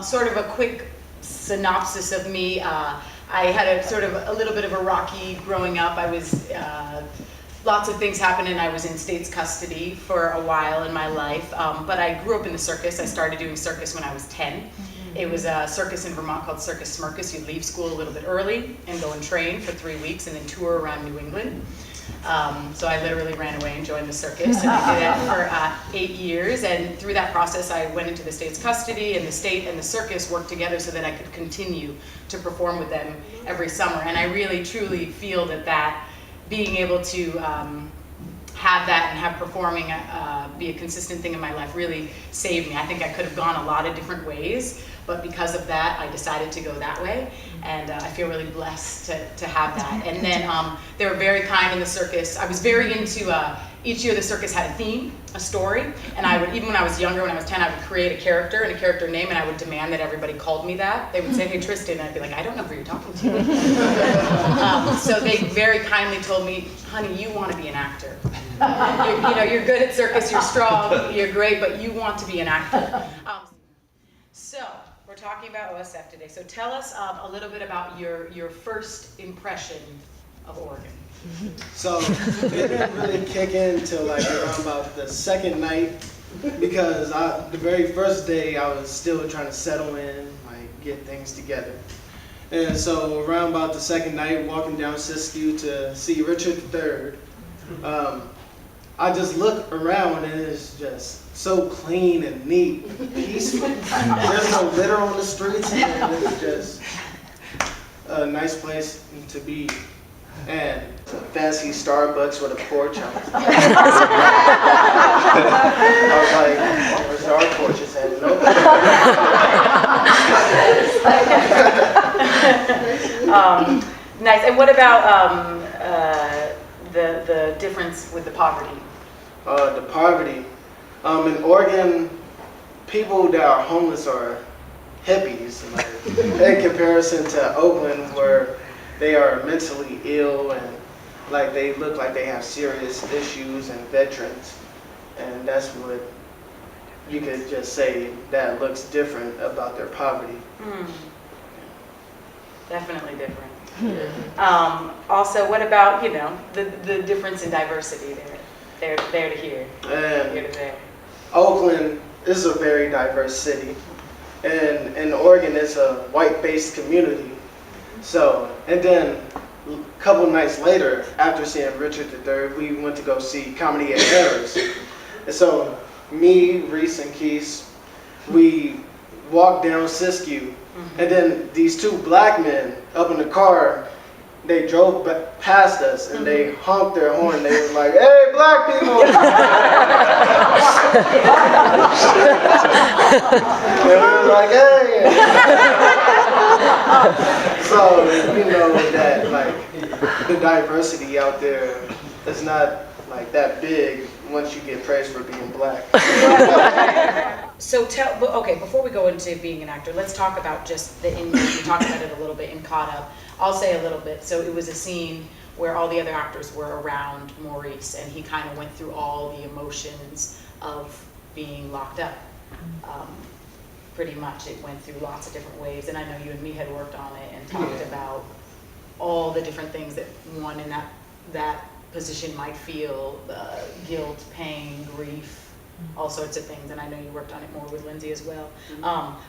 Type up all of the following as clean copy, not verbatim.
Sort of a quick synopsis of me. I had a little bit of a rocky growing up. I was, lots of things happened and I was in state's custody for a while in my life. But I grew up in the circus. I started doing circus when I was 10. It was a circus in Vermont called Circus Smirkus. You'd leave school a little bit early and go and train for 3 weeks and then tour around New England. So I literally ran away and joined the circus, and I did it for 8 years. And through that process, I went into the state's custody, and the state and the circus worked together so that I could continue to perform with them every summer. And I really, truly feel that being able to have that and have performing be a consistent thing in my life really saved me. I think I could have gone a lot of different ways, but because of that, I decided to go that way, and I feel really blessed to have that. And then they were very kind in the circus. I was very into, each year the circus had a theme, a story, and I would, even when I was younger, when I was 10, I would create a character and a character name, and I would demand that everybody called me that. They would say, "Hey, Tristan," and I'd be like, "I don't know who you're talking to." So they very kindly told me, "Honey, you want to be an actor. You're good at circus, you're strong, you're great, but you want to be an actor." So we're talking about OSF today. So tell us a little bit about your first impression of Oregon. So it didn't really kick in until like around about the second night, because the very first day I was still trying to settle in, like get things together. And so around about the second night, walking down Siskiyou to see Richard III, I just look around and it's just so clean and neat, peaceful. There's no litter on the streets, and it's just a nice place to be. And a fancy Starbucks with a porch. I was like, where's our porches at? Nope. Nice. And what about the difference with the poverty? The poverty. In Oregon, people that are homeless are hippies, like, in comparison to Oakland, where they are mentally ill and like they look like they have serious issues and veterans. And that's what you could just say that looks different about their poverty. Definitely different. Also, what about, the difference in diversity there to here, here to there? Oakland is a very diverse city, and Oregon is a white-based community. So, and then a couple nights later, after seeing Richard III, we went to go see Comedy at Harris. And so, me, Reese, and Keith, we walked down Siskiyou, and then these two black men up in the car, they drove past us and they honked their horn. They was like, "Hey, black people!" And we were like, "Hey!" So you know that like the diversity out there is not like that big once you get praised for being black. So okay, before we go into being an actor, let's talk about just the in. We talked about it a little bit in Caught Up. I'll say a little bit. So it was a scene where all the other actors were around Maurice, and he kind of went through all the emotions of being locked up. Pretty much, it went through lots of different ways, and I know you and me had worked on it and talked about all the different things that one in that position might feel: guilt, pain, grief, all sorts of things. And I know you worked on it more with Lindsay as well.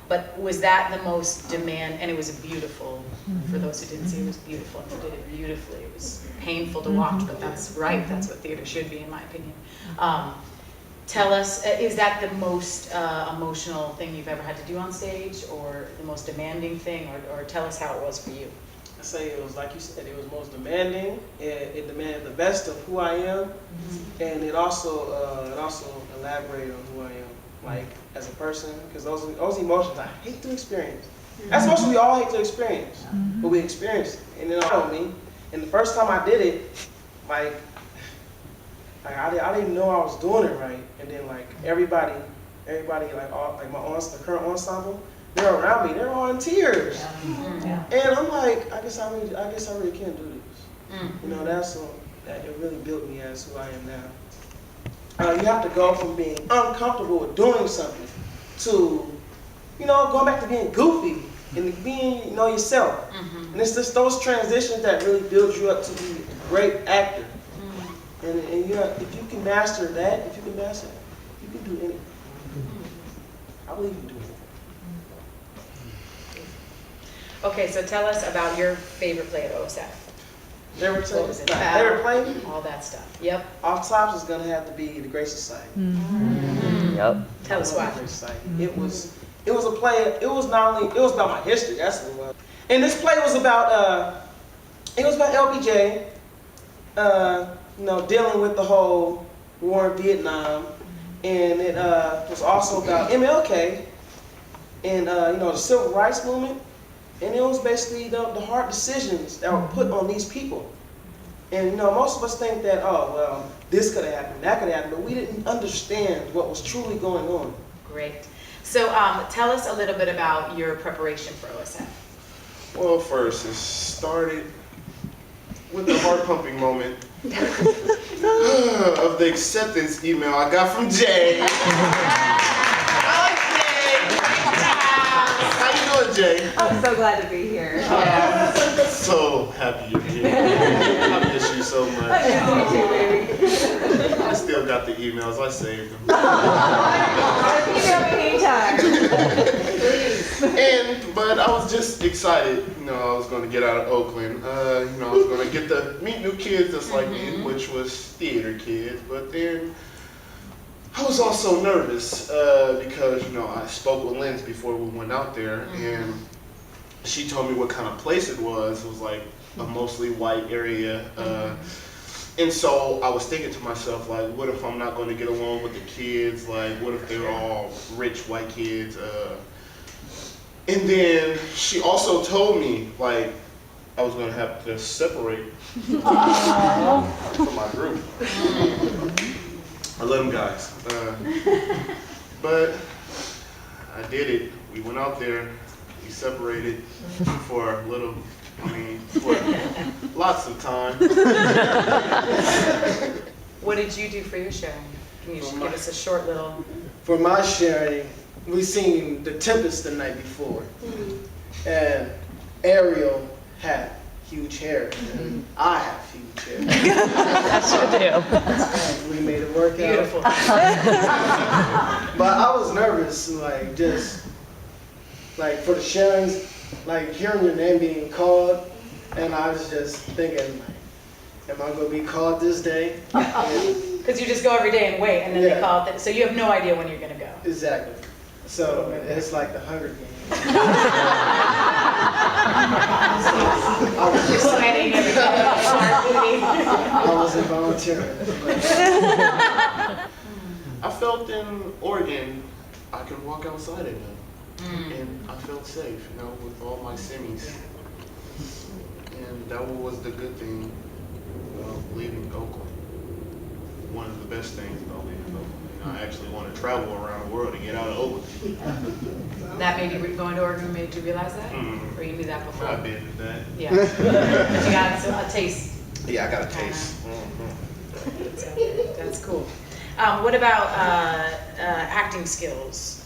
But was that the most demand? And it was beautiful. For those who didn't see, it was beautiful, and you did it beautifully. It was painful to watch, but that's right. That's what theater should be, in my opinion. Tell us, is that the most emotional thing you've ever had to do on stage, or the most demanding thing, or tell us how it was for you? I say it was, like you said, it was most demanding. It demanded the best of who I am, and it also elaborated on who I am, like as a person, because those emotions I hate to experience. That's what we all hate to experience, but we experience it, and then on me. And the first time I did it, like I didn't even know I was doing it right, and then like everybody like the current ensemble, they're around me, they're all in tears, and I'm like, I guess I really can't do this. You know, that it really built me as who I am now. You have to go from being uncomfortable with doing something to you know, going back to being goofy and being, you know, yourself. And it's just those transitions that really build you up to be a great actor. And you know, if you can master that, you can do anything. I believe you can do anything. Okay, so tell us about your favorite play at OSF. Favorite What was it? favorite play? All that stuff. Yep. Off tops is gonna have to be The Great Society. Yep. Tell us I love why. The Great Society. It was a play. It was about my history. That's what it was. And this play was about LBJ. You know, dealing with the whole war in Vietnam, and it was also about MLK and you know, the civil rights movement. And it was basically the hard decisions that were put on these people. And you know, most of us think that, oh, well, this could have happened, that could have happened, but we didn't understand what was truly going on. Great. So tell us a little bit about your preparation for OSF. Well, first, it started with the heart-pumping moment of the acceptance email I got from Jay. How you doing, Jay? I'm so glad to be here. So happy you're here. I miss you so much. I miss you too, baby. I still got the emails. I saved them. But I was just excited. You know, I was going to get out of Oakland. You know, I was going to get to meet new kids just like me, which was theater kids. But then I was also nervous because, you know, I spoke with Linz before we went out there, and she told me what kind of place it was. It was like a mostly white area. And so I was thinking to myself, like, what if I'm not going to get along with the kids? Like, what if they're all rich white kids? And then she also told me, like, I was going to have to separate from my group. I love them guys. But I did it. We went out there. We separated for a little, for lots of time. What did you do for your sharing? Can you just give us a short little... For my sharing, we seen The Tempest the night before, and Ariel had huge hair, and I have huge hair. And we made it work out. Beautiful. But I was nervous, like just like for the sharings, like hearing your name being called, and I was just thinking, like, am I gonna be called this day? Because you just go every day and wait, and then they Yeah. call it. So you have no idea when you're going to go. Exactly. So it's like the Hunger Games. You're sweating every day. I wasn't volunteering. I felt in Oregon, I could walk outside at night. And I felt safe, you know, with all my semis. And that was the good thing about leaving Oakland. One of the best things about leaving Oakland. You know, I actually want to travel around the world to get out of Oakland. That made you, going to Oregon made you realize that? Or you knew that before? I've been to that. Yeah. But you got a taste. Yeah, I got a taste. That's cool. What about acting skills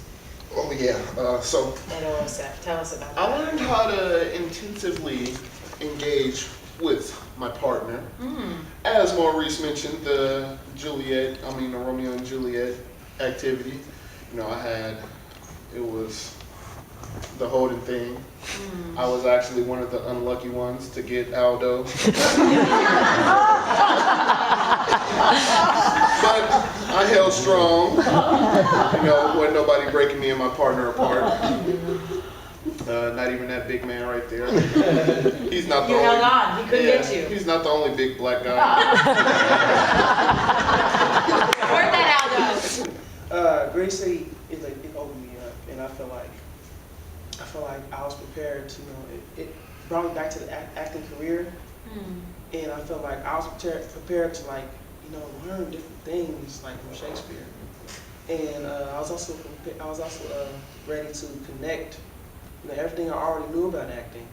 Oh yeah, so at OSF? Tell us about I that. learned how to intensively engage with my partner. As Maurice mentioned, the Romeo and Juliet activity. You know, it was the holding thing. I was actually one of the unlucky ones to get Aldo. But I held strong. You know, wasn't nobody breaking me and my partner apart. Not even that big man right there. He's not the You only. held on. He couldn't get you. He's not the only big black guy. Where'd that Aldo? Gracie, it opened me up, and I feel like I was prepared to, you know, it brought me back to the acting career, and I felt like I was prepared to, like, you know, learn different things like from Shakespeare, and I was also ready to connect, you know, everything I already knew about acting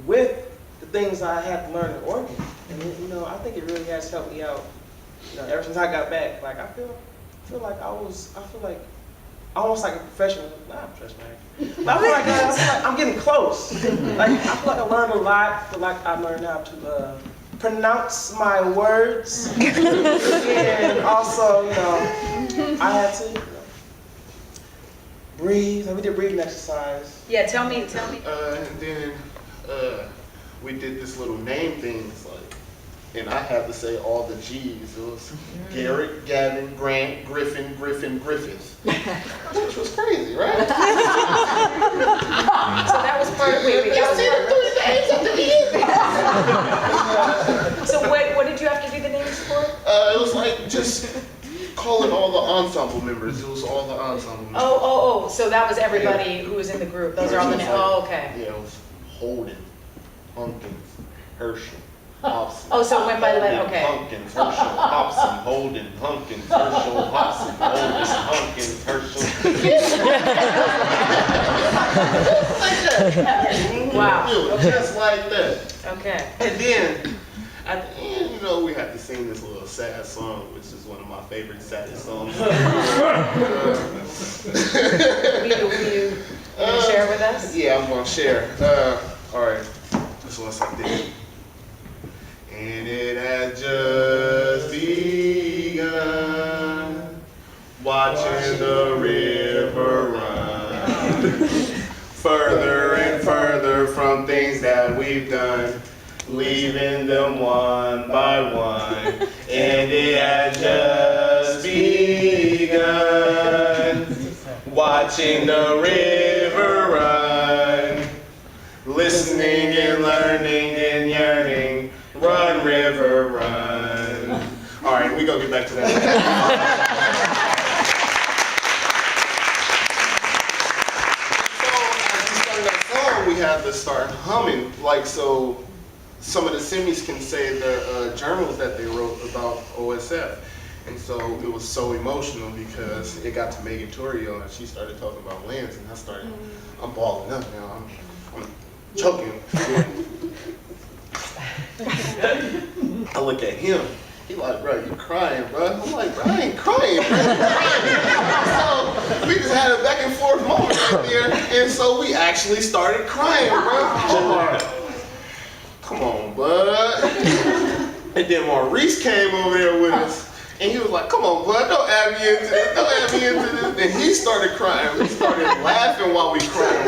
with the things I had to learn in Oregon, and you know, I think it really has helped me out. You know, ever since I got back, like I feel like almost like a professional, not a professional actor. But I feel like I'm getting close. Like I feel like I learned a lot. I feel like I learned how to pronounce my words, and also, you know, I had to breathe. Like we did breathing exercise. Yeah, tell me. And then we did this little name thing. It's like, and I had to say all the G's. It was Garrett, Gavin, Grant, Griffin, Griffith. Which was crazy, right? So that was part of, wait, that was part of. So what did you have to do the names for? It was like just calling all the ensemble members. It was all the ensemble members. Oh, so that was everybody who was in the group. Those are all the names. Oh, okay. Yeah, it was Holden, Humpkins, Herschel, Hobson. Oh, so it went by letter, okay. Humpkins, Herschel, Hobson, Holden, Humpkins, Herschel, Hobson, Holden, Humpkins, Herschel. Wow. Just like that. Okay. And then, at the end, you know, we had to sing this little sad song, which is one of my favorite saddest songs. Will you share with us? Yeah, I'm gonna share. All right, this one's like this. And it has just begun, watching the river run, further and further from things that we've done, leaving them one by one. And it has just begun, watching the river run, listening and learning and yearning. Run, river, run. All right, we gonna get back to that. So as we started that song, we had to start humming. Like, so some of the semis can say the journals that they wrote about OSF. And so it was so emotional because it got to Megan Torrio and she started talking about Lance, and I'm balling up now. I'm choking. I look at him. He like, bro, you crying, bro. I'm like, bro, I ain't crying, bro. So we just had a back and forth moment right there, and so we actually started crying, bro. Come on, bud. And then Maurice came over there with us, and he was like, come on, bud, don't add me into this, don't add me into this. And he started crying. We started laughing while we cried.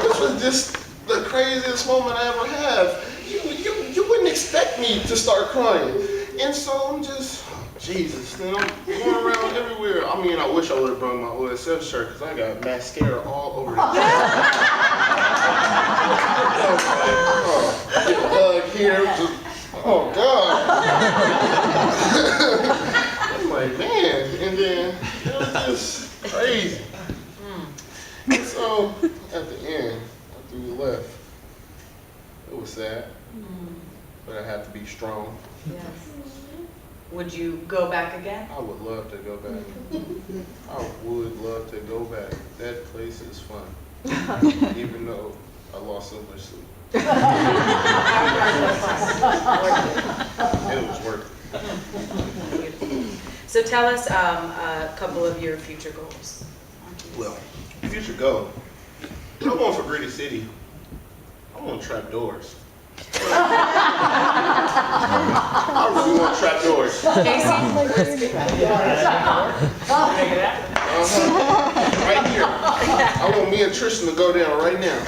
This was just the craziest moment I ever have. You wouldn't expect me to start crying. And so I'm just, Jesus, and I'm going around everywhere. I mean, I wish I would have brought my OSF shirt because I got mascara all over the place. Here, just, oh God. I'm like, man, and then it was just crazy. And so at the end, after we left, it was sad. But I have to be strong. Yes. Would you go back again? I would love to go back. I would love to go back. That place is fun. Even though I lost so much sleep. It was worth it. So tell us a couple of your future goals. Well, future goal. I'm going for Gritty City. I want to trap doors. I really want to trap doors. Casey? Right here. I want me and Tristan to go down right now.